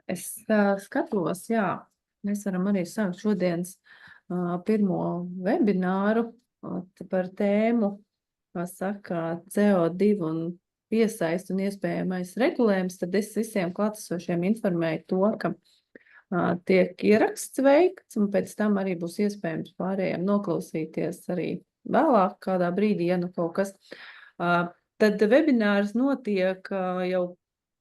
Es skatos, jā, mēs varam arī sākt šodienas pirmo webināru par tēmu, kā saka, CO2 un piesaist un iespējamais regulējums. Tad es visiem klātesošiem informēju to, ka tiek ieraksts veikts, un pēc tam arī būs iespējams pārējiem noklausīties arī vēlāk kādā brīdī, ja nu kaut kas. Tad webinārs notiek jau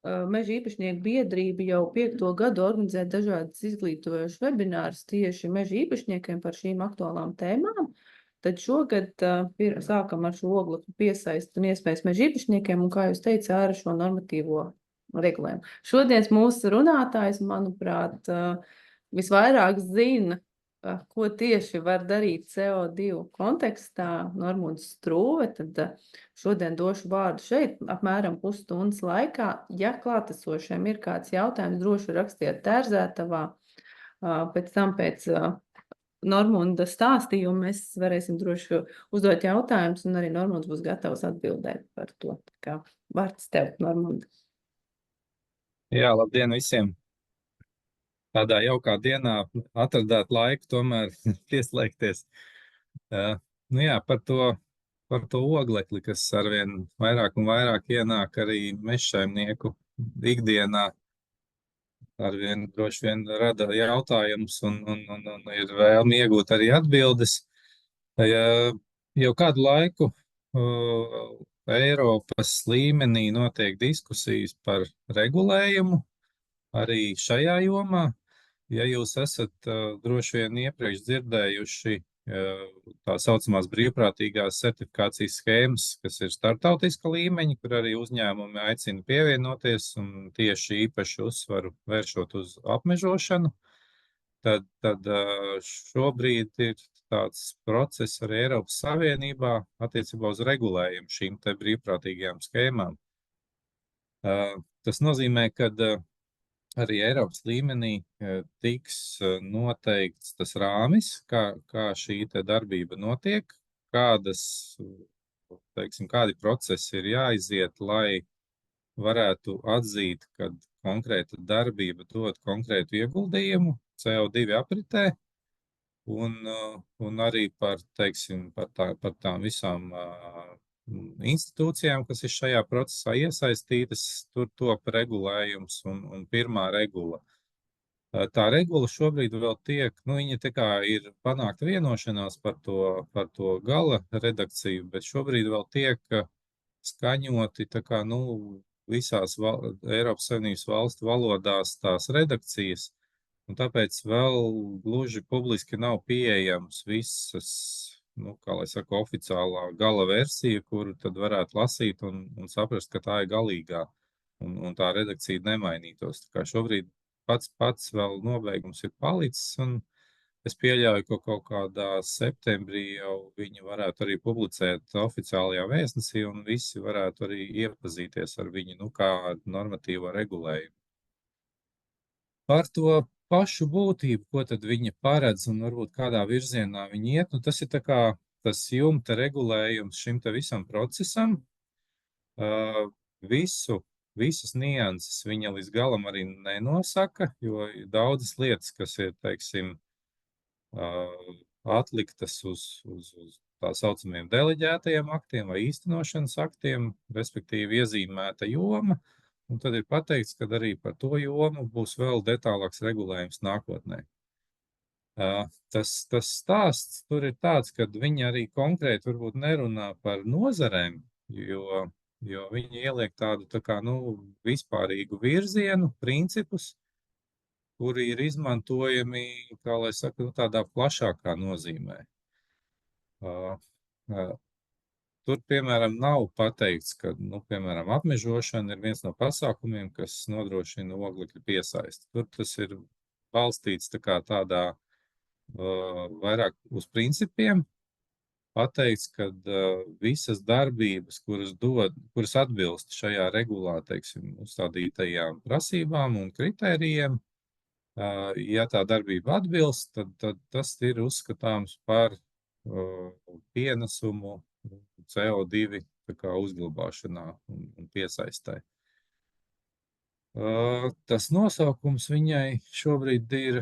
Meža īpašnieku biedrība jau 5. gadu organizē dažādas izglītojošas webinārus tieši meža īpašniekiem par šīm aktuālām tēmām. Tad šogad sākam ar šo oglekļu piesaisti un iespējas meža īpašniekiem, un, kā jūs teicāt, ar šo normatīvo regulējumu. Šodienas mūsu runātājs, manuprāt, visvairāk zina, ko tieši var darīt CO2 kontekstā, Normunds Strūve, tad šodien došu vārdu šeit apmēram pusstundas laikā. Ja klātesošiem ir kāds jautājums, droši rakstiet tērzētavā, pēc tam pēc Normunda stāstījuma mēs varēsim droši uzdot jautājumus, un arī Normunds būs gatavs atbildēt par to. Tā kā vārds tev, Normunda. Jā, labdien visiem! Tādā jaukā dienā atradāt laiku tomēr pieslēgties. Nu jā, par to oglekli, kas arvien vairāk un vairāk ienāk arī mežsaimnieku ikdienā, arvien droši vien rada jautājumus un ir vēlmi iegūt arī atbildes. Jau kādu laiku Eiropas līmenī notiek diskusijas par regulējumu arī šajā jomā. Ja jūs esat droši vien iepriekš dzirdējuši tā saucamās brīvprātīgās certifikācijas schēmas, kas ir starptautiska līmeņa, kur arī uzņēmumi aicina pievienoties un tieši īpaši uzsvaru vēršot uz apmežošanu, tad šobrīd ir tāds process arī Eiropas Savienībā attiecībā uz regulējumu šīm te brīvprātīgajām schēmām. Tas nozīmē, ka arī Eiropas līmenī tiks noteikts tas rāmis, kā šī te darbība notiek, kādi procesi ir jāiziet, lai varētu atzīt, ka konkrēta darbība dod konkrētu ieguldījumu CO2 apritē, un arī par tām visām institūcijām, kas ir šajā procesā iesaistītas, tur top regulējums un pirmā regula. Tā regula šobrīd vēl tiek, viņa tā kā ir panākta vienošanās par to gala redakciju, bet šobrīd vēl tiek skaņoti tā kā, visās Eiropas Savienības valstu valodās tās redakcijas, un tāpēc vēl gluži publiski nav pieejams visas, kā lai saka, oficiālā gala versija, kuru tad varētu lasīt un saprast, ka tā ir galīgā, un tā redakcija nemainītos. Tā kā šobrīd pats vēl nobeigums ir palicis, un es pieļauju, ka kaut kādā septembrī jau viņi varētu arī publicēt oficiālajā vēstnesī, un visi varētu arī iepazīties ar viņu, kā normatīvo regulējumu. Par to pašu būtību, ko tad viņa paredz un varbūt kādā virzienā viņa iet, tas ir tā kā tas jumta regulējums šim te visam procesam. Visas nianses viņa līdz galam arī nenosaka, jo daudzas lietas, kas ir, teiksim, atliktas uz tā saucamiem deleģētajiem aktiem vai īstenošanas aktiem, respektīvi iezīmēta joma, un tad ir pateikts, ka arī par to jomu būs vēl detālāks regulējums nākotnē. Tas stāsts tur ir tāds, ka viņi arī konkrēti varbūt nerunā par nozarēm, jo viņi ieliek tādu tā kā, vispārīgu virzienu, principus, kuri ir izmantojami, kā lai saka, tādā plašākā nozīmē. Tur, piemēram, nav pateikts, ka, piemēram, apmežošana ir viens no pasākumiem, kas nodrošina oglekļa piesaisti. Tur tas ir balstīts tādā vairāk uz principiem, pateikts, ka visas darbības, kuras atbilst šajā regulā, teiksim, uzstādītajām prasībām un kritērijiem, ja tā darbība atbilst, tad tas ir uzskatāms par pienesumu CO2 uzglabāšanā un piesaistē. Tas nosaukums viņai šobrīd ir,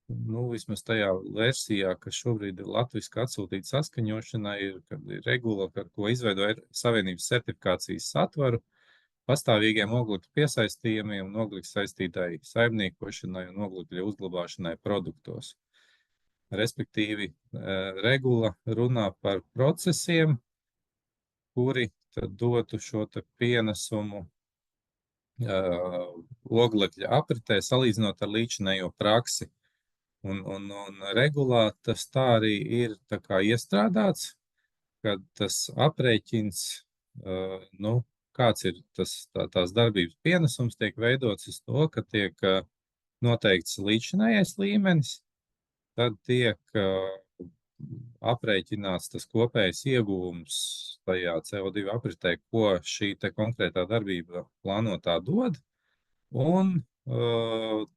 vismaz tajā versijā, kas šobrīd ir latviski atsūtīta saskaņošanai, kad ir regula, ar ko izveido Savienības certifikācijas satvaru pastāvīgiem oglekļa piesaistījumiem un oglekļa saistītai saimniekošanai un oglekļa uzglabāšanai produktos. Respektīvi, regula runā par procesiem, kuri tad dotu šo te pienesumu oglekļa apritē, salīdzinot ar līdzinējo praksi. Un regulā tas tā arī ir tā kā iestrādāts, kad tas aprēķins, kāds ir tās darbības pienesums, tiek veidots uz to, ka tiek noteikts līdzinējais līmenis, tad tiek aprēķināts tas kopējais ieguvums tajā CO2 apritē, ko šī te konkrētā darbība plānotā dod, un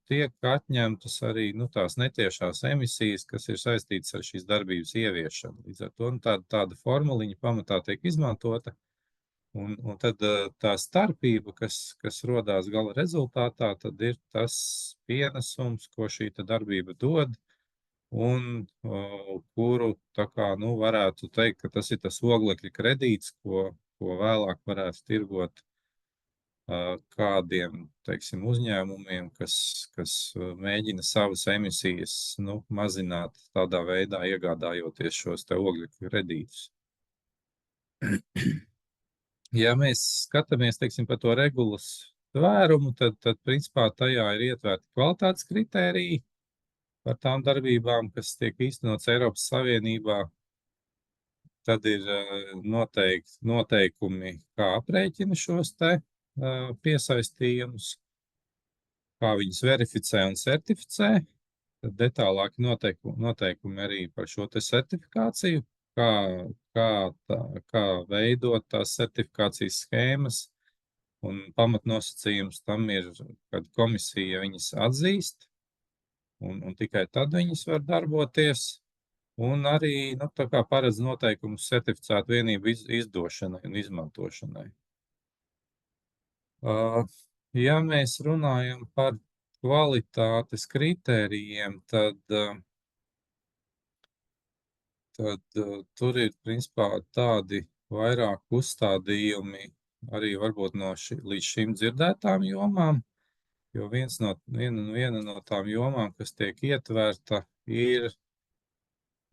tiek atņemtas arī tās netiešās emisijas, kas ir saistītas ar šīs darbības ieviešanu. Līdz ar to tāda formuliņa pamatā tiek izmantota, un tad tā starpība, kas rodās gala rezultātā, tad ir tas pienesums, ko šī darbība dod, un kuru varētu teikt, ka tas ir tas oglekļa kredīts, ko vēlāk varētu tirgot kādiem, teiksim, uzņēmumiem, kas mēģina savas emisijas mazināt tādā veidā, iegādājoties šos te oglekļa kredītus. Ja mēs skatāmies, teiksim, par to regulas tvērumu, tad principā tajā ir ietverti kvalitātes kritēriji par tām darbībām, kas tiek īstenots Eiropas Savienībā. Tad ir noteikumi, kā aprēķina šos te piesaistījumus, kā viņus verificē un certificē. Tad detālāki noteikumi arī par šo te certifikāciju, kā veidot tās certifikācijas schēmas, un pamatnosacījums tam ir, kad komisija viņas atzīst, un tikai tad viņas var darboties, un arī, tā kā paredz noteikumus certificētu vienību izdošanai un izmantošanai. Ja mēs runājam par kvalitātes kritērijiem, tad tur ir, principā, tādi vairāk uzstādījumi arī varbūt līdz šim dzirdētām jomām, jo viena no tām jomām, kas tiek ietverta, ir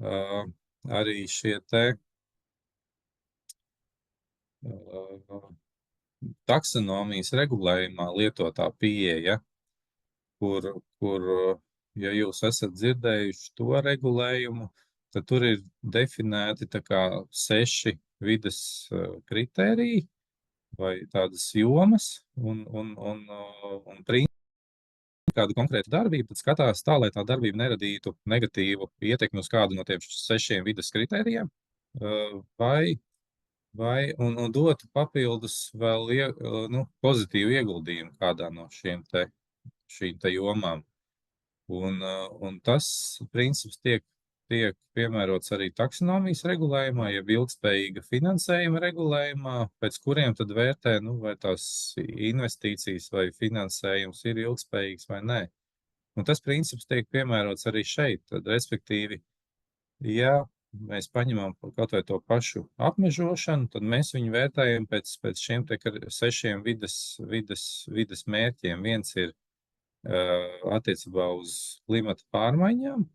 arī šie te taksonomijas regulējumā lietotā pieeja, kur, ja jūs esat dzirdējuši to regulējumu, tad tur ir definēti 6 vides kritēriji vai tādas jomas, un kādu konkrētu darbību, tad skatās tā, lai tā darbība neradītu negatīvu ietekmi uz kādu no tiem 6 vides kritērijiem, un dotu papildus vēl pozitīvu ieguldījumu kādā no šīm te jomām. Un tas princips tiek piemērots arī taksonomijas regulējumā, jeb ilgspējīga finansējuma regulējumā, pēc kuriem tad vērtē, vai tās investīcijas vai finansējums ir ilgspējīgs vai nē. Un tas princips tiek piemērots arī šeit, tad respektīvi, ja mēs paņemam kaut vai to pašu apmežošanu, tad mēs viņu vērtējam pēc šiem 6 vides mērķiem. Viens ir attiecībā uz klimata pārmaiņām,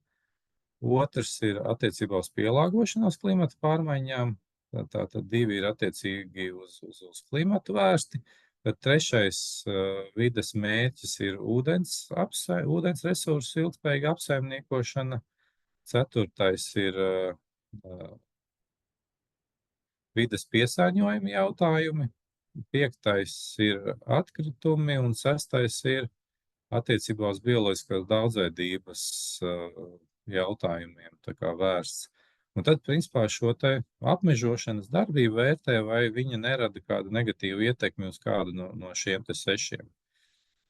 otrs ir attiecībā uz pielāgošanos klimata pārmaiņām, tātad 2 ir attiecīgi uz klimatu vērsti, tad 3. vides mērķis ir ūdens resursu ilgspējīga apsaimniekošana, 4. ir vides piesārņojuma jautājumi, 5. ir atkritumi, un 6. ir attiecībā uz bioloģiskās daudzveidības jautājumiem vērsts. Un tad, principā, šo te apmežošanas darbību vērtē, vai viņa nerada kādu negatīvu ietekmi uz kādu no šiem te 6.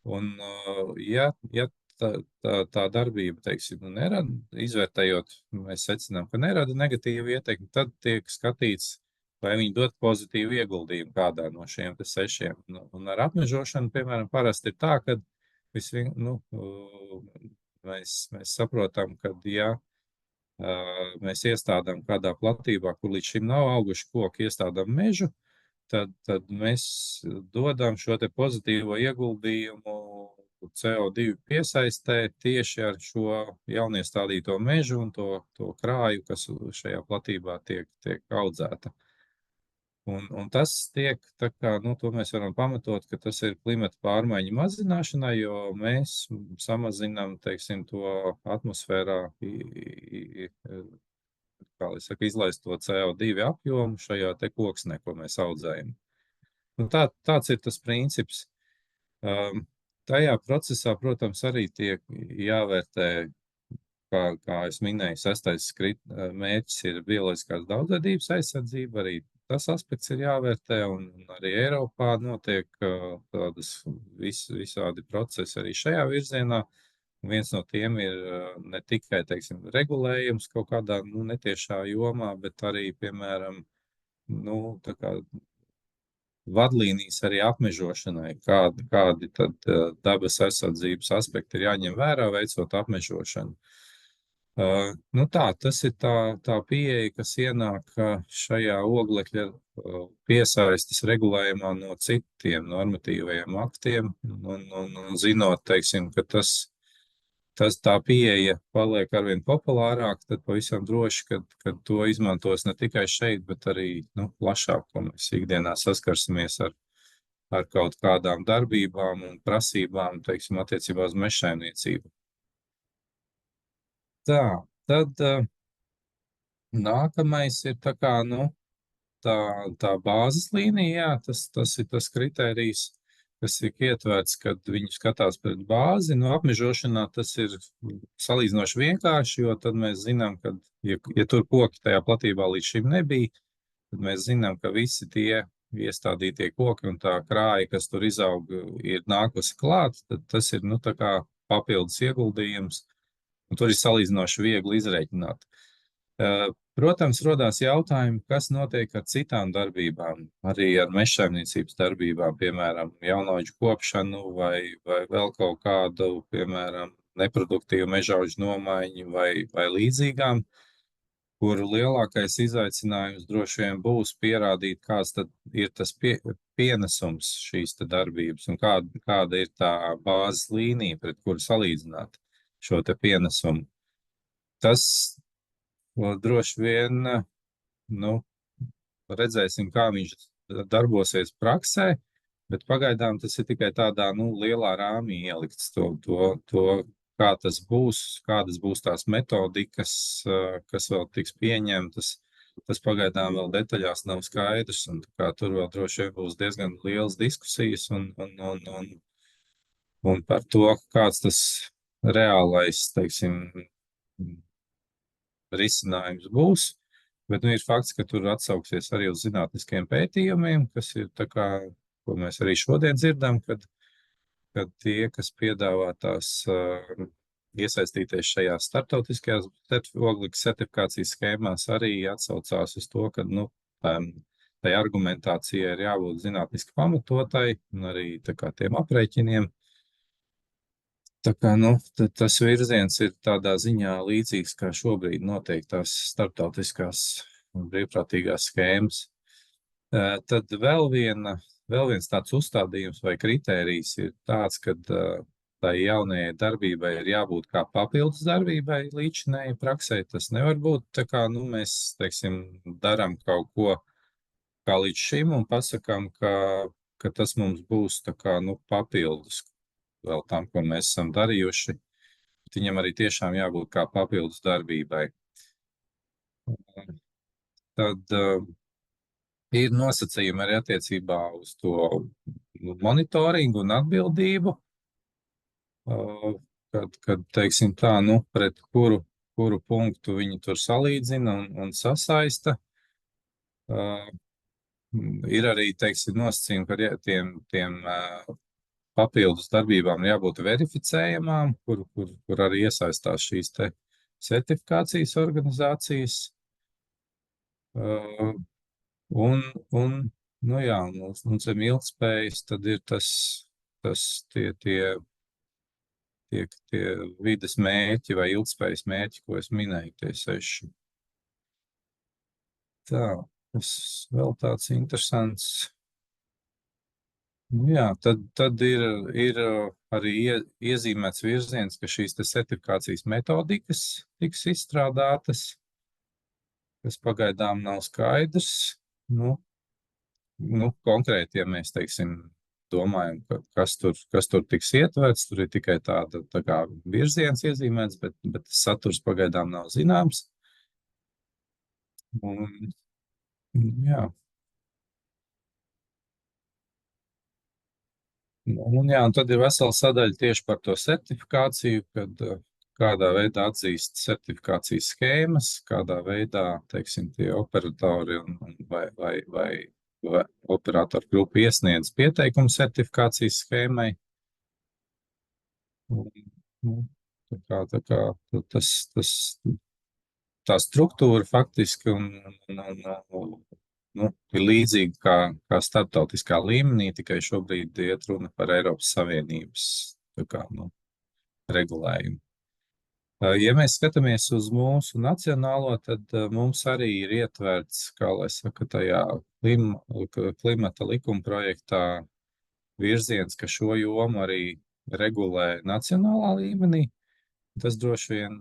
Un, ja tā darbība, teiksim, nerada, izvērtējot, mēs secinām, ka nerada negatīvu ietekmi, tad tiek skatīts vai viņi dod pozitīvu ieguldījumu kādā no šiem te 6. Un ar apmežošanu, piemēram, parasti ir tā, ka mēs saprotam, ka, ja mēs iestādām kādā platībā, kur līdz šim nav auguši koki, iestādām mežu, tad mēs dodam šo te pozitīvo ieguldījumu CO2 piesaistē tieši ar šo jauniestādīto mežu un to krāju, kas šajā platībā tiek audzēta. Un tas tiek, tā kā, to mēs varam pamatot, ka tas ir klimata pārmaiņu mazināšanai, jo mēs samazinām, teiksim, to atmosfērā, kā lai saka, izlaisto CO2 apjomu šajā te koksnē, ko mēs audzējam. Tāds ir tas princips. Tajā procesā, protams, arī tiek jāvērtē, kā es minēju, 6. mērķis ir bioloģiskās daudzveidības aizsardzība, arī tas aspekts ir jāvērtē, un arī Eiropā notiek tādas visādi procesi arī šajā virzienā. Viens no tiem ir ne tikai, teiksim, regulējums kaut kādā netiešā jomā, bet arī, piemēram, tā kā vadlīnijas arī apmežošanai, kādi tad dabas aizsardzības aspekti ir jāņem vērā, veicot apmežošanu. Tas ir tā pieeja, kas ienāk šajā oglekļa piesaistes regulējumā no citiem normatīvajiem aktiem, un zinot, teiksim, ka tā pieeja paliek arvien populārāk, tad pavisam droši, ka to izmantos ne tikai šeit, bet arī plašāk, ko mēs ikdienā saskarsimies ar kaut kādām darbībām un prasībām, teiksim, attiecībā uz mežsaimniecību. Tad nākamais ir tā kā, tā bāzes līnija, tas ir tas kritērijs, kas ir ietverts, kad viņi skatās pret bāzi. Apmežošanā tas ir salīdzinoši vienkārši, jo tad mēs zinām, ka, ja tur koki tajā platībā līdz šim nebija, tad mēs zinām, ka visi tie iestādītie koki un tā krāja, kas tur izaug, ir nākusi klāt, tad tas ir, tā kā papildus ieguldījums. Un tur ir salīdzinoši viegli izreikināt. Protams, rodās jautājumi, kas notiek ar citām darbībām, arī ar mežsaimniecības darbībām, piemēram, jaunauģu kopšanu vai vēl kaut kādu, piemēram, neproduktīvu mežauģu nomaiņu vai līdzīgām, kuru lielākais izaicinājums droši vien būs pierādīt, kāds tad ir tas pienesums šīs te darbības un kāda ir tā bāzes līnija, pret kuru salīdzināt šo te pienesumu. Tas droši vien, redzēsim, kā viņš darbosies praksē, bet pagaidām tas ir tikai tādā, lielā rāmī ielikts kā tas būs, kādas būs tās metodikas, kas vēl tiks pieņemtas. Tas pagaidām vēl detaļās nav skaidrs, un tur vēl droši vien būs diezgan lielas diskusijas un par to, kāds tas reālais, teiksim, risinājums būs, bet ir fakts, ka tur atsauksies arī uz zinātniskiem pētījumiem, kas ir tā kā, ko mēs arī šodien dzirdam, kad tie, kas piedāvā tās iesaistīties šajās starptautiskajās oglekļa certifikācijas schēmās, arī atsaucās uz to, ka, tai argumentācijai ir jābūt zinātniski pamatotai un arī tā kā tiem aprēķiniem. Tā kā, tas virziens ir tādā ziņā līdzīgs, kā šobrīd notiek tās starptautiskās brīvprātīgās schēmas. Tad vēl viens tāds uzstādījums vai kritērijs ir tāds, ka tai jaunajai darbībai ir jābūt kā papildus darbībai līdzinējai praksē. Tas nevar būt tā kā, mēs, teiksim, darām kaut ko kā līdz šim un pasakām, ka tas mums būs tā kā, papildus vēl tam, ko mēs esam darījuši. Viņam arī tiešām jābūt kā papildus darbībai. Tad ir nosacījumi arī attiecībā uz to monitoringu un atbildību, kad teiksim tā, pret kuru punktu viņi tur salīdzina un sasaista. Ir arī, teiksim, nosacījumi, ka tiem papildus darbībām jābūt verificējamām, kur arī iesaistās šīs te certifikācijas organizācijas. Un nu jā, un zem ilgspējas tad ir tie vides mērķi vai ilgspējas mērķi, ko es minēju, tie 6. Tā, tas vēl tāds interesants. Nu jā, tad ir arī iezīmēts virziens, ka šīs te certifikācijas metodikas tiks izstrādātas, kas pagaidām nav skaidrs. Konkrēti, ja mēs, teiksim, domājam, kas tur tiks ietverts, tur ir tikai tā kā virziens iezīmēts, bet saturs pagaidām nav zināms. Jā. Un tad ir vesela sadaļa tieši par to certifikāciju, kad kādā veidā atzīst certifikācijas schēmas, kādā veidā, teiksim, tie operatori vai operatoru grupa iesniedz pieteikumu certifikācijas schēmai. Tā struktūra faktiski ir līdzīga kā starptautiskā līmenī, tikai šobrīd iet runa par Eiropas Savienības regulējumu. Ja mēs skatāmies uz mūsu nacionālo, tad mums arī ir ietverts, kā lai saka, tajā klimata likuma projektā virziens, ka šo jomu arī regulē nacionālā līmenī. Tas droši vien,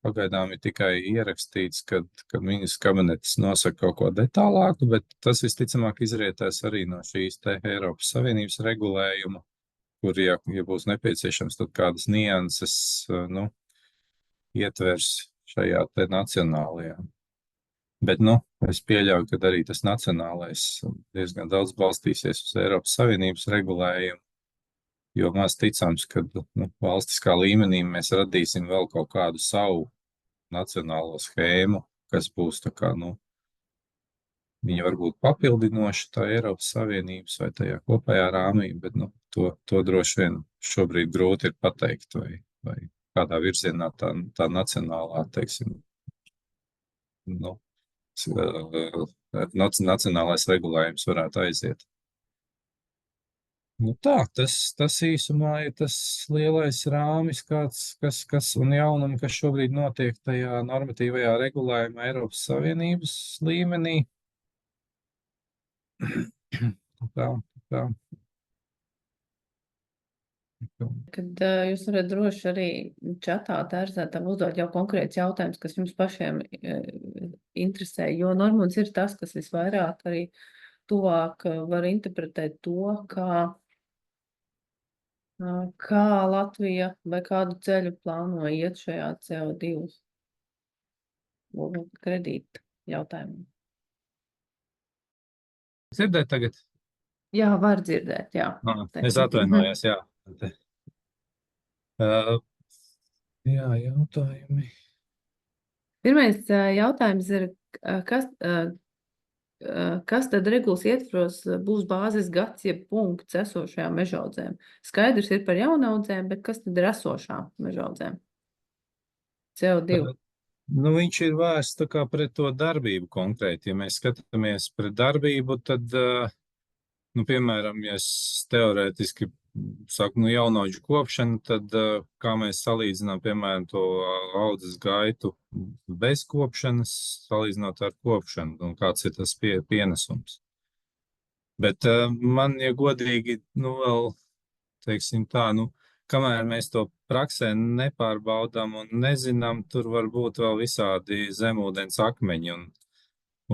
pagaidām ir tikai ierakstīts, kad ministrs kabinets nosaka kaut ko detālāku, bet tas visticamāk izrietēs arī no šīs te Eiropas Savienības regulējuma, kur, ja būs nepieciešams, tad kādas nianses, ietvers šajā te nacionālajā. Bet, es pieļauju, ka arī tas nacionālais diezgan daudz balstīsies uz Eiropas Savienības regulējumu, jo maz ticams, ka valstiskā līmenī mēs radīsim vēl kaut kādu savu nacionālo schēmu, kas būs tā kā, viņa varbūt papildinoša tā Eiropas Savienības vai tajā kopējā rāmī, bet, to droši vien šobrīd grūti ir pateikt, vai kādā virzienā tā nacionālā, teiksim, nacionālais regulējums varētu aiziet. Tas īsumā ir tas lielais rāmis, kas un jaunumi, kas šobrīd notiek tajā normatīvajā regulējumā Eiropas Savienības līmenī. Tā. Kad jūs varat droši arī čatā tērzētām uzdot jau konkrēts jautājums, kas jums pašiem interesē, jo Normons ir tas, kas visvairāk arī tuvāk var interpretēt to, kā Latvija vai kādu ceļu plāno iet šajā CO2 kredīta jautājumā. Dzirdēt tagad? Jā, var dzirdēt, jā. Es atvainojos, jā. Jā, jautājumi. Pirmais jautājums ir, kas tad regulas ietvaros būs bāzes gads, jeb punkts esošajām mežaudzēm? Skaidrs ir par jaunaudzēm, bet kas tad ir esošām mežaudzēm? CO2. Viņš ir vērsts tā kā pret to darbību konkrēti. Ja mēs skatāmies pret darbību, tad, piemēram, ja es teorētiski saku, jaunauģu kopšana, tad kā mēs salīdzinām, piemēram, to audzes gaitu bez kopšanas, salīdzinot ar kopšanu, un kāds ir tas pienesums. Bet man, ja godīgi, vēl, teiksim tā, kamēr mēs to praksē nepārbaudām un nezinām, tur var būt vēl visādi zemūdens akmeņi,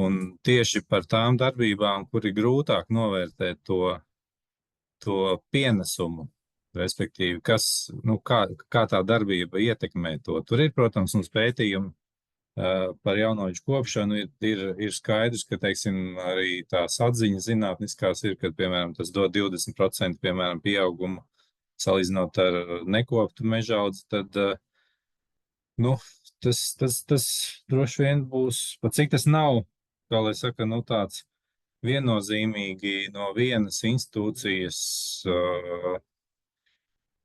un tieši par tām darbībām, kur ir grūtāk novērtēt to pienesumu, respektīvi, kā tā darbība ietekmē to. Tur ir, protams, un pētījumi par jaunauģu kopšanu ir skaidrs, ka, teiksim, arī tās atziņas zinātniskās ir, kad, piemēram, tas dod 20%, piemēram, pieaugumu, salīdzinot ar nekoptu mežaudzi, tad, tas droši vien būs, pat cik tas nav, kā lai saka, tāds viennozīmīgi no vienas institūcijas,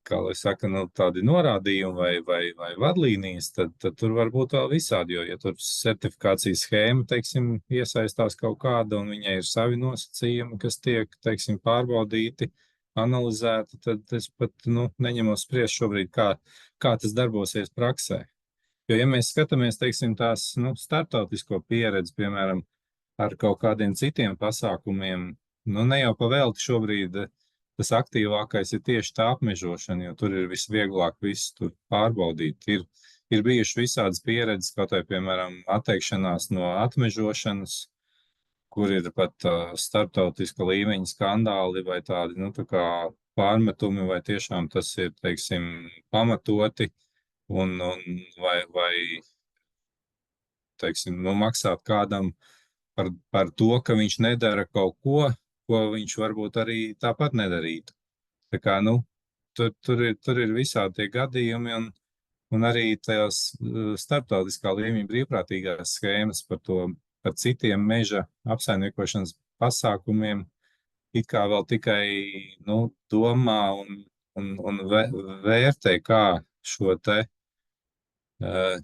kā lai saka, nu, tādi norādījumi vai vadlīnijas, tad tur var būt vēl visādi, jo, ja tur certifikācijas schēma, teiksim, iesaistās kaut kāda un viņai ir savi nosacījumi, kas tiek, teiksim, pārbaudīti, analizēti, tad es pat, nu, neņemos spriest šobrīd, kā tas darbosies praksē. Jo, ja mēs skatāmies, teiksim, tās, nu, starptautisko pieredzi, piemēram, ar kaut kādiem citiem pasākumiem, nu, ne jau pavēlti šobrīd tas aktīvākais ir tieši tā apmežošana, jo tur ir visvieglāk visu tur pārbaudīt. Ir bijuši visādas pieredzes, kaut vai, piemēram, atteikšanās no atmežošanas, kur ir pat starptautiska līmeņa skandāli vai tādi, nu, tā kā pārmetumi, vai tiešām tas ir, teiksim, pamatoti, un vai teiksim, nu, maksāt kādam par to, ka viņš nedara kaut ko viņš varbūt arī tāpat nedarītu. Tā kā, nu, tur ir visādi tie gadījumi, un arī tajās starptautiskā līmeņa brīvprātīgās schēmas par citiem meža apsaimniekošanas pasākumiem it kā vēl tikai, nu, domā un vērtē, kā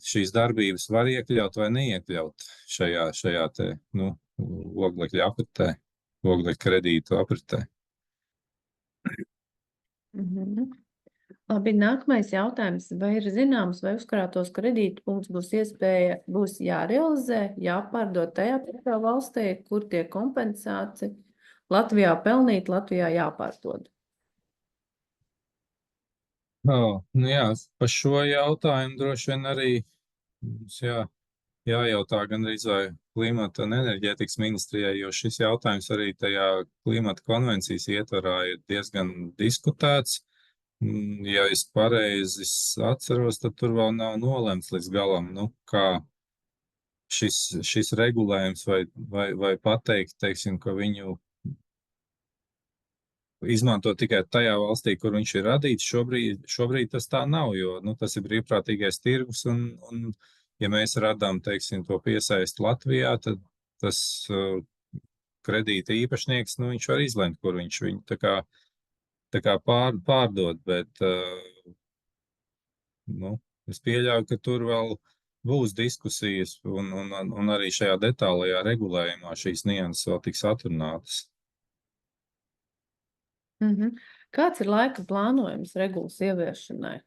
šīs darbības var iekļaut vai neiekļaut šajā te, nu, oglekļa apritē, oglekļa kredītu apritē. Labi, nākamais jautājums. Vai ir zināms, vai uzkrātos kredītu punktus būs jārealizē, jāpārdod tajā pašā valstī, kur tiek kompensāti? Latvijā pelnīt, Latvijā jāpārdod. Nu jā, par šo jautājumu droši vien arī jājautā gandrīz vai klimata un enerģētikas ministrijai, jo šis jautājums arī tajā klimata konvencijas ietvarā ir diezgan diskutēts. Ja es pareizi atceros, tad tur vēl nav nolemts līdz galam, nu, kā šis regulējums vai pateikt, teiksim, ka viņu izmanto tikai tajā valstī, kur viņš ir radīts. Šobrīd tas tā nav, jo, nu, tas ir brīvprātīgais tirgus, un ja mēs radām, teiksim, to piesaisti Latvijā, tad tas kredīta īpašnieks, nu, viņš var izlemt, kur viņš viņu tā kā pārdod, bet, nu, es pieļauju, ka tur vēl būs diskusijas, un arī šajā detālajā regulējumā šīs nianses vēl tiks atrunātas. Kāds ir laika plānojums regulas ieviešanai?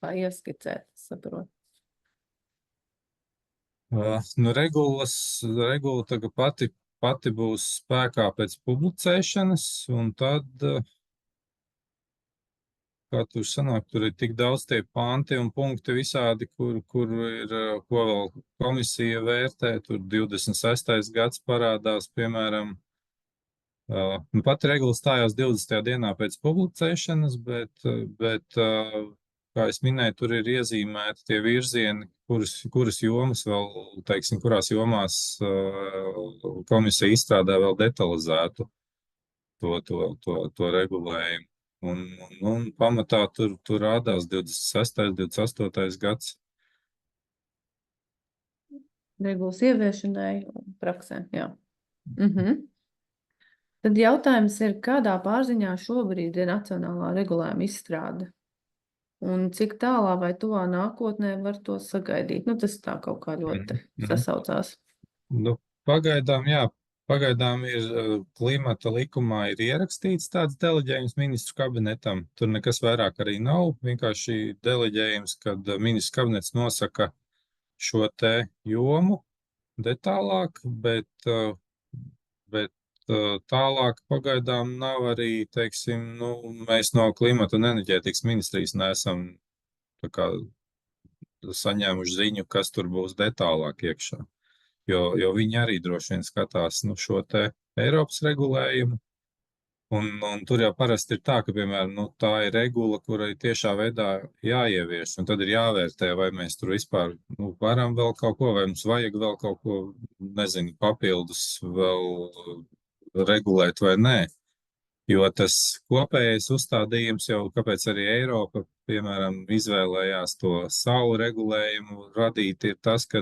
Kā ieskicēt, saprot? Nu, regula tagad pati būs spēkā pēc publicēšanas, un tad, kā tur sanāk, tur ir tik daudz tie panti un punkti visādi, kur ir, ko vēl komisija vērtē, tur 26. gads parādās, piemēram. Nu, pat regula stājās 20. dienā pēc publicēšanas, bet kā es minēju, tur ir iezīmēti tie virzieni, kuras jomas vēl, teiksim, kurās jomās komisija izstrādā vēl detalizētu to regulējumu. Un pamatā tur rādās 26. 28. gads. Regulas ieviešanai un praksē, jā. Tad jautājums ir, kādā pārziņā šobrīd ir nacionālā regulējuma izstrāde? Un cik tālā vai tuvā nākotnē var to sagaidīt? Nu, tas tā kaut kā ļoti sasaucās. Nu, pagaidām ir klimata likumā ir ierakstīts tāds deleģējums ministru kabinetam. Tur nekas vairāk arī nav. Vienkārši deleģējums, kad ministru kabinets nosaka šo te jomu detālāk, bet tālāk pagaidām nav arī, teiksim, nu, mēs no klimata un enerģētikas ministrijas neesam tā kā saņēmuši ziņu, kas tur būs detālāk iekšā. Jo viņi arī droši vien skatās, nu, šo te Eiropas regulējumu, un tur jau parasti ir tā, ka, piemēram, nu, tā ir regula, kurai tiešā veidā jāievieš, un tad ir jāvērtē, vai mēs tur vispār, nu, varam vēl kaut ko, vai mums vajag vēl kaut ko, nezinu, papildus vēl regulēt vai nē. Jo tas kopējais uzstādījums jau, kāpēc arī Eiropa, piemēram, izvēlējās to savu regulējumu radīt, ir tas, ka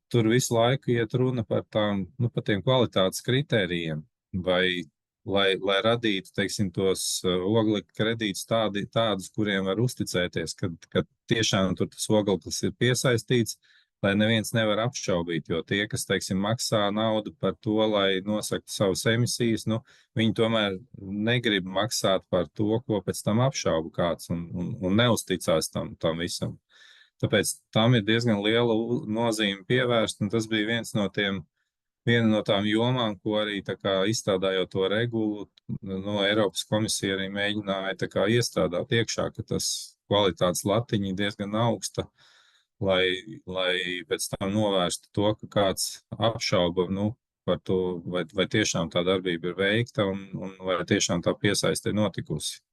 tur visu laiku iet runa par tiem kvalitātes kritērijiem, vai lai radītu, teiksim, tos oglekļa kredītus tādus, kuriem var uzticēties, kad tiešām tur tas ogleklis ir piesaistīts, lai neviens nevar apšaubīt, jo tie, kas, teiksim, maksā naudu par to, lai nosaktu savas emisijas, nu, viņi tomēr negrib maksāt par to, ko pēc tam apšauba kāds un neusticās tam visam. Tāpēc tam ir diezgan liela nozīme pievērst, un tas bija viena no tām jomām, ko arī tā kā izstrādājot to regulu, no Eiropas komisija arī mēģināja tā kā iestrādāt iekšā, ka tas kvalitātes latiņa ir diezgan augsta, lai pēc tam novērstu to, ka kāds apšauba, nu, par to, vai tiešām tā darbība ir veikta un vai tiešām tā piesaiste ir notikusi.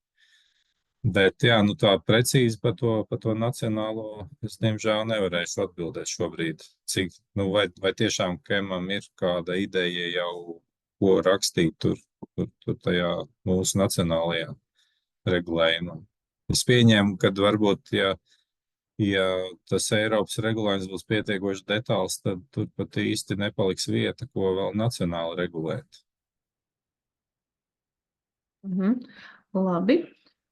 Bet, jā, nu tā precīzi par to nacionālo, es diemžēl nevarēšu atbildēt šobrīd, cik, nu vai tiešām KEMam ir kāda ideja jau, ko rakstīt tur tajā mūsu nacionālajā regulējumā. Es pieņēmu, ka varbūt, ja tas Eiropas regulējums būs pietiekoši detāls, tad tur pat īsti nepaliks vieta, ko vēl nacionāli regulēt. Labi.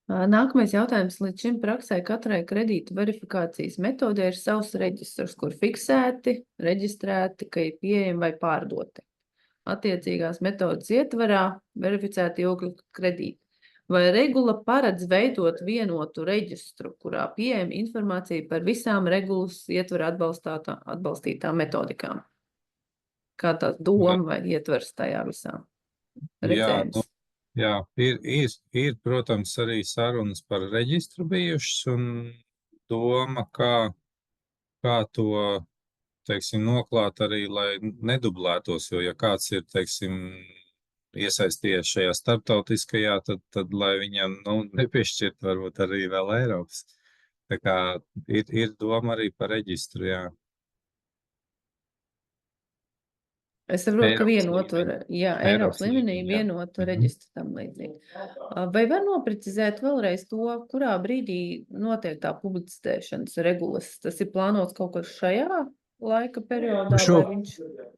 Nākamais jautājums. Līdz šim praksē katrai kredītu verifikācijas metodē ir savs reģistrs, kur fiksēti, reģistrēti, ka ir pieejami vai pārdoti. Attiecīgās metodas ietvarā verificēti oglekļa kredīti. Vai regula paredz veidot vienotu reģistru, kurā pieejama informācija par visām regulas ietvara atbalstītām metodikām? Kā tā doma vai ietvers tajā visā? Redzējums. Jā, ir, protams, arī sarunas par reģistru bijušas un doma, kā to, teiksim, noklāt arī, lai nedublētos, jo, ja kāds ir, teiksim, iesaistījies šajā starptautiskajā, tad lai viņam, nu, nepiešķirt varbūt arī vēl Eiropas. Tā kā ir doma arī par reģistru, jā. Es saprotu, ka vienotu, Eiropas līmenī vienotu reģistru tam līdzīgi. Vai var noprecizēt vēlreiz to, kurā brīdī notiek tā publicēšanas regulas? Tas ir plānots kaut kur šajā laika periodā?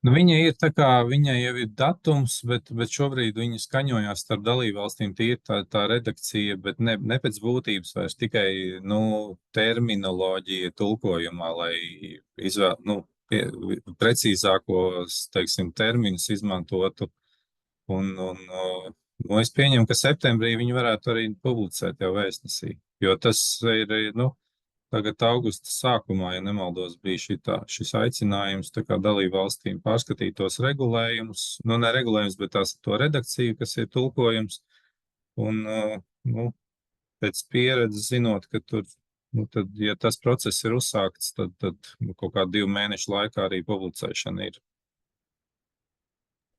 Viņa ir tā kā, viņa jau ir datums, bet šobrīd viņa skaņojās starp dalībvalstīm, tie ir tā redakcija, bet ne pēc būtības vairs tikai, terminoloģija tulkojumā, lai precīzākos, teiksim, terminus izmantotu. Es pieņemu, ka septembrī viņi varētu arī publicēt jau vēstnesī, jo tas ir, tagad augusta sākumā, ja nemaldos, bija šis aicinājums tā kā dalību valstīm pārskatīt tos regulējumus, ne regulējumus, bet to redakciju, kas ir tulkojums, un, pēc pieredzes zinot, ka tur, tad, ja tas process ir uzsākts, tad kaut kā 2 mēnešu laikā arī publicēšana ir.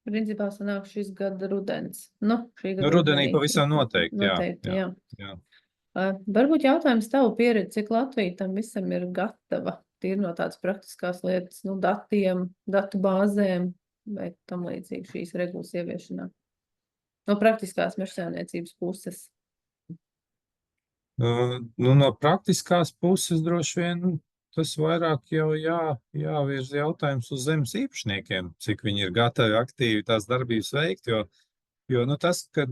Principā sanāk šis gada rudens. Rudenī pavisam noteikti, jā. Varbūt jautājums tavu pieredzi, cik Latvija tam visam ir gatava, tīri no tādas praktiskās lietas, datiem, datu bāzēm vai tam līdzīgi šīs regulas ieviešanā. No praktiskās mežsaimniecības puses. No praktiskās puses droši vien tas vairāk jau jāvirz jautājums uz zemes īpašniekiem, cik viņi ir gatavi aktīvi tās darbības veikt, jo tas, kad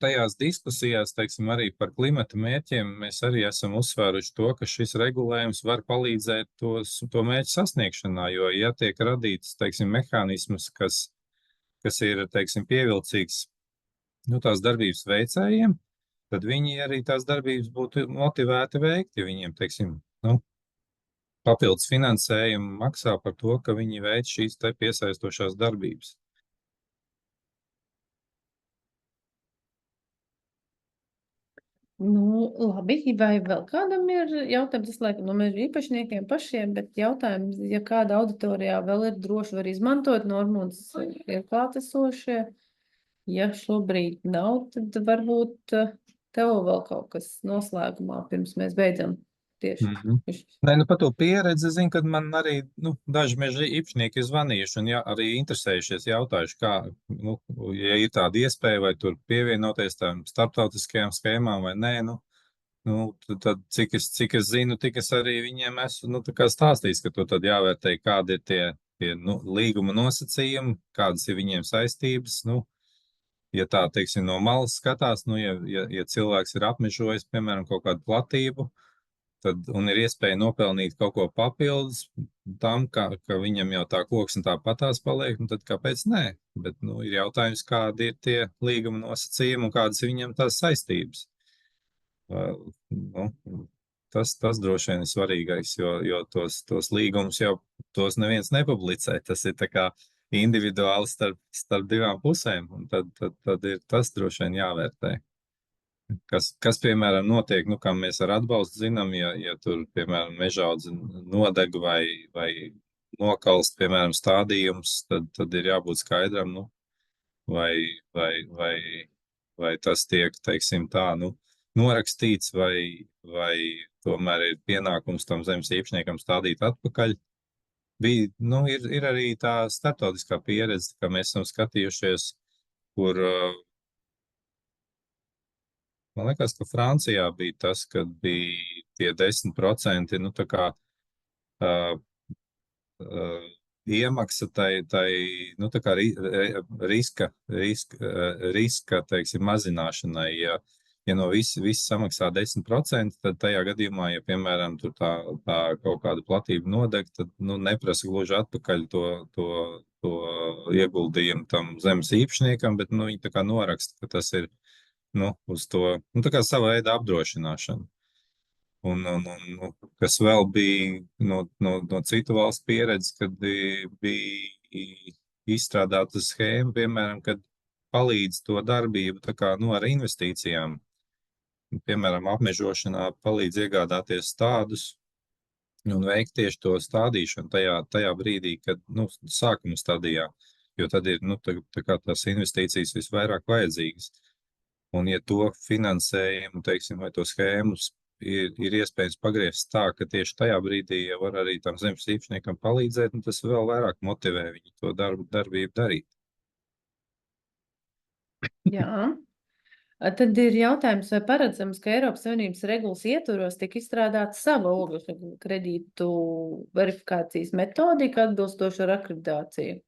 tajās diskusijās, teiksim, arī par klimata mērķiem, mēs arī esam uzsvēruši to, ka šis regulējums var palīdzēt to mērķu sasniegšanā, jo, ja tiek radīts, teiksim, mehānisms, kas ir, teiksim, pievilcīgs, tās darbības veicējiem, tad viņi arī tās darbības būtu motivēti veikt, ja viņiem, teiksim, papildus finansējumu maksā par to, ka viņi veic šīs te piesaistošās darbības. Labi, vai vēl kādam ir jautājums, tas laikam no meža īpašniekiem pašiem, bet jautājums, ja kāda auditorijā vēl ir droši var izmantot, Normunds ir klātesošie, ja šobrīd nav, tad varbūt tev vēl kaut kas noslēgumā, pirms mēs beidzam tieši. Par to pieredzi zinu, kad man arī daži meža īpašnieki ir zvanījuši un arī interesējušies, jautājuši, kā, ja ir tāda iespēja, vai tur pievienoties tām starptautiskajām schēmām vai nē, tad cik es zinu, tik es arī viņiem esmu tā kā stāstījis, ka to tad jāvērtē, kādi ir tie līguma nosacījumi, kādas ir viņiem saistības, ja tā, teiksim, no malas skatās, nu, ja cilvēks ir apmežojis, piemēram, kaut kādu platību, un ir iespēja nopelnīt kaut ko papildus tam, ka viņam jau tā koksne tāpatās paliek, nu, tad kāpēc nē? Bet, nu, ir jautājums, kādi ir tie līguma nosacījumi un kādas ir viņam tās saistības. Nu, tas droši vien ir svarīgais, jo tos līgumus jau tos neviens nepublicē. Tas ir tā kā individuāli starp divām pusēm, un tad ir tas droši vien jāvērtē. Kas, piemēram, notiek, nu, kā mēs ar atbalstu zinām, ja tur, piemēram, mežaudze nodeg vai nokalst, piemēram, stādījums, tad ir jābūt skaidram, nu, vai tas tiek, teiksim tā, nu, norakstīts, vai tomēr ir pienākums tam zemes īpašniekam stādīt atpakaļ. Nu, ir arī tā starptautiskā pieredze, ka mēs esam skatījušies, kur man liekas, ka Francijā bija tas, kad bija tie 10%, nu, tā kā iemaksa nu, tā kā riska, teiksim, mazināšanai. Ja no viss samaksā 10%, tad tajā gadījumā, ja, piemēram, tur tā kaut kāda platība nodeg, tad, nu, neprasa gluži atpakaļ to ieguldījumu tam zemes īpašniekam, bet, nu, viņi tā kā noraksta, ka tas ir, nu, uz to, nu, tā kā sava veida apdrošināšana. Un, kas vēl bija no citu valstu pieredzes, kad bija izstrādāta schēma, piemēram, kad palīdz to darbību tā kā, nu, ar investīcijām. Piemēram, apmežošanā palīdz iegādāties stādus un veikt tieši to stādīšanu tajā brīdī, kad, nu, sākuma stadijā, jo tad ir, nu, tā kā tās investīcijas visvairāk vajadzīgas. Un, ja to finansējumu, teiksim, vai to schēmus ir iespējams pagriezt tā, ka tieši tajā brīdī jau var arī tam zemes īpašniekam palīdzēt, un tas vēl vairāk motivē viņu to darbību darīt. Jā. Tad ir jautājums, vai paredzams, ka Eiropas Savienības regulas ietvaros tiek izstrādāta sava oglekļa kredītu verifikācijas metodika atbilstoši ar akreditāciju?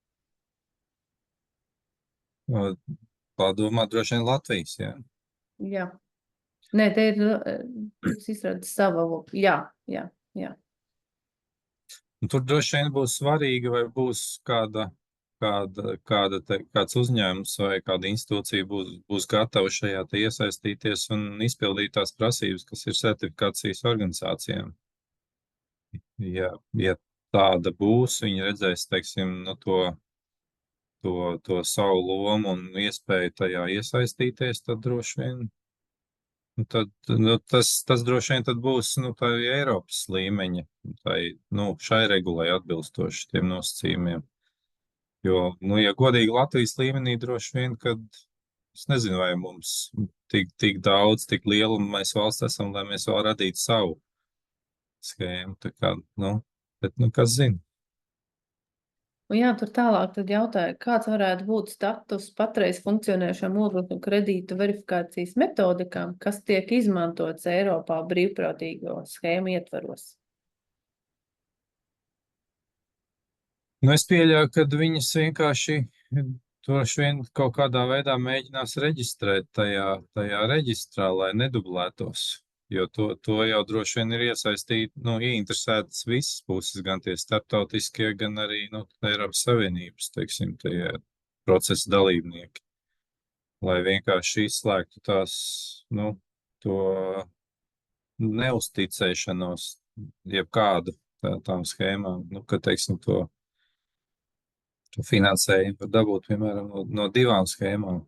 Padomā droši vien Latvijas, jā. Jā. Nē, te ir tiks izstrādāta sava oglekļa. Jā. Un tur droši vien būs svarīgi, vai būs kāds uzņēmums vai kāda institūcija būs gatava šajā te iesaistīties un izpildīt tās prasības, kas ir certifikācijas organizācijām. Ja tāda būs, viņi redzēs, teiksim, nu, to savu lomu un iespēju tajā iesaistīties, tad droši vien, tas droši vien tad būs, nu, tā Eiropas līmeņa, nu, šai regulai atbilstoši tiem nosacījumiem. Jo, nu, ja godīgi Latvijas līmenī droši vien, kad es nezinu, vai mums tik daudz, tik lielu mēs valsts esam, lai mēs vēl radītu savu schēmu. Tā kā, nu, bet, nu, kas zina? Un jā, tur tālāk tad jautāja, kāds varētu būt status patreiz funkcionējušām oglekļa kredītu verifikācijas metodikām, kas tiek izmantots Eiropā brīvprātīgo schēmu ietvaros? Nu, es pieļauju, ka viņas vienkārši droši vien kaut kādā veidā mēģinās reģistrēt tajā reģistrā, lai nedublētos. Jo to jau droši vien ir iesaistīt, nu, ieinteresētas visas puses, gan tie starptautiskie, gan arī, nu, Eiropas Savienības, teiksim, tie procesa dalībnieki. Lai vienkārši izslēgtu tās, nu, to neusticēšanos jebkādu tām schēmām, nu, ka, teiksim, to finansējumu var dabūt, piemēram, no divām schēmām.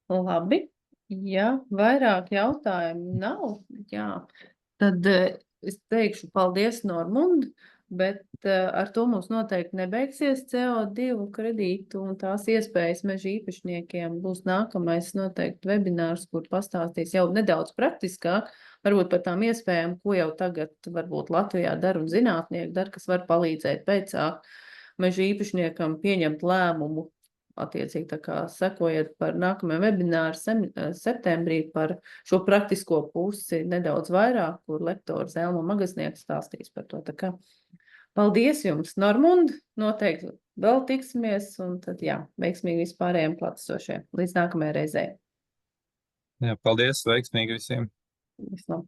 Labi, ja vairāk jautājumu nav, jā, tad es teikšu paldies, Normund, bet ar to mums noteikti nebeigsies CO2 kredītu un tās iespējas meža īpašniekiem. Būs nākamais noteikti webinārs, kur pastāstīs jau nedaudz praktiskāk, varbūt par tām iespējām, ko jau tagad varbūt Latvijā dara un zinātnieki dara, kas var palīdzēt pēcāk meža īpašniekam pieņemt lēmumu. Attiecīgi, tā kā sekojiet par nākamajam webināru septembrī par šo praktisko pusi nedaudz vairāk, kur lektors Elma Magaznieks stāstīs par to. Tā kā paldies jums, Normund, noteikti vēl tiksimies, un tad, jā, veiksmīgi vispārējiem klātesošiem. Līdz nākamajai reizei. Jā, paldies, veiksmīgi visiem! Vislabāk!